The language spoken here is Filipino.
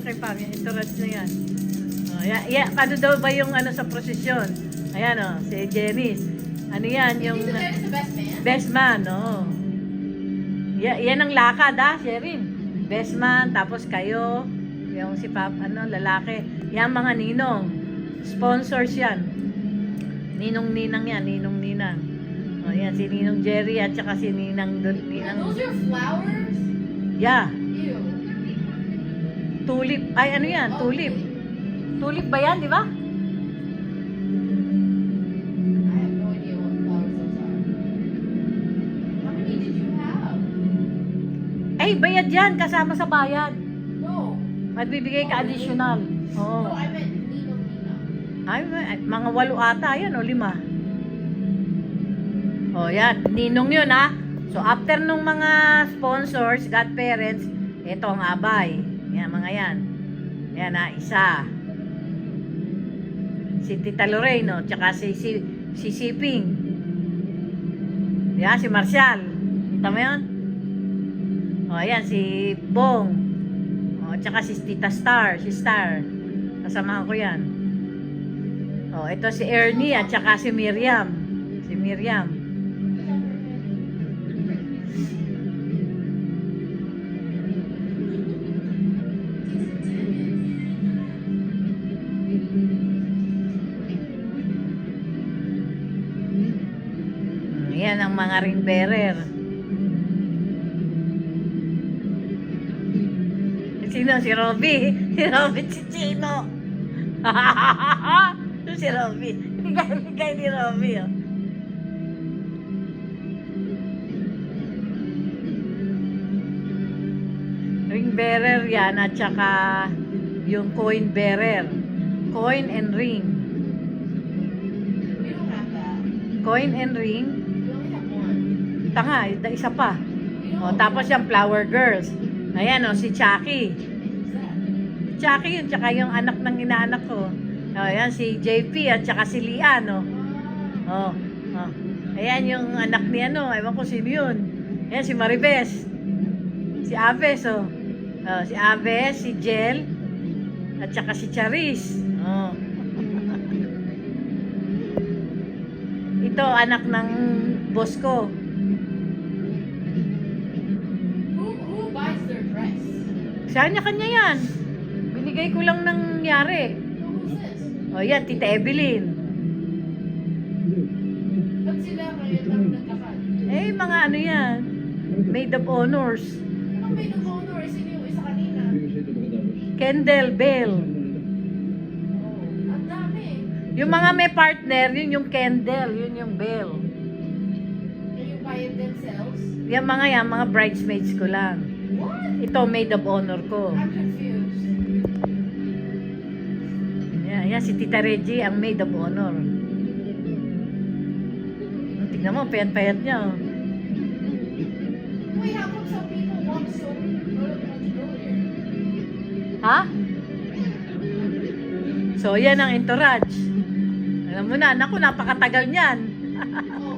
kay Pam, yung entourage na yan. Oh, paano daw ba yung ano sa prosesyon? Ayan o, si Janice. Ano yan, yung Tito Dennis the best man? best man, oo. Yan ang lakad ha, Sherin. Best man, tapos kayo, yung si Pap, ano, lalaki. Yan mga ninong. Sponsors yan. Ninong-ninang yan, ninong-ninang. O yan, si Ninong Jerry at saka si Ninang... And those are flowers? Yeah, Ew. tulip. Ay, ano yan? Oh, Tulip. Tulip ba yan, di ba? I have no idea what flowers those are. How many did you have? Ay, bayad yan, kasama sa bayad. No. Magbibigay ka additional. Oo. No, I meant Ninong Nina. Ay, mga 8 ata, yan o, 5. O, yan. Ninong yun, ha? So, after nung mga sponsors, godparents, ito ang abay. Yan, mga yan. Yan, ha? Isa. Si Tita Loreno, tsaka si Siping. Yan, si Marcial. Kita mo yun? O, ayan, si Bong. O, tsaka si Tita Star. Si Star. Kasamahan ko yan. O, ito si Ernie at tsaka si Miriam. Si Miriam. Yan ang mga ring bearer. Sino? Si Robby. Si Robby, si Chino. Si Robby. Ligay ni Robby. Oh. Ring bearer yan at saka yung coin bearer. Coin and ring. We don't have that. Coin and ring. We only have one. Tanga, isa pa. We don't O, tapos yung flower girls. Ayan o, si Chucky. Who's that? Chucky yun, tsaka yung anak ng inaanak ko. O, ayan, si JP at tsaka si Lian, o. O, o. Ayan yung anak ni ano, ewan ko sino yun. Ayan, si Maribes. Si Aves, o. O, si Aves, si Jel, at tsaka si Charis. O. Ito, anak ng boss ko. Who buys their dress? Kanya-kanya yan. Binigay ko lang nangyari. No, who's this? O yan, Tita Evelyn. Ba't sila kayo lang nagkakan? Eh, mga ano yan. Maid of honors. Anong may nag-honor? Sino yung isa kanina? Kendall, Bell. Oh, ang dami. Yung mga may partner, yun yung Kendall, yun yung Bell. Can you buy it themselves? Yan, mga bridesmaids ko lang. What? Ito, maid of honor ko. I'm confused. Yan, si Tita Reggie, ang maid of honor. Tingnan mo, payat-payat niya. Oh. Wait, how come some people walk so much earlier? Ha? So, yan ang entourage. Alam mo na, naku, napakatagal niyan. Oh,